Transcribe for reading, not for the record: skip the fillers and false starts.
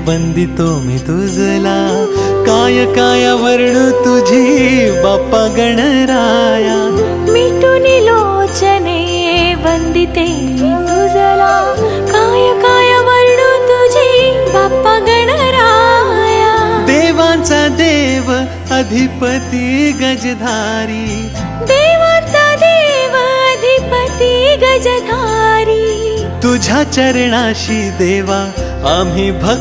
वंदितो मी तुझला, काय काय वर्णू तुझी बाप्पा गणराया. मिटून लोचने वंदिते मी तुझला, काय काय वर्णू तुझी बाप्पा गणराया. देवांचा देव अधिपती गजधारी, देवाचा देव अधिपती गजधारी. तुझ्या चरणाशी देवा आम्ही भक्त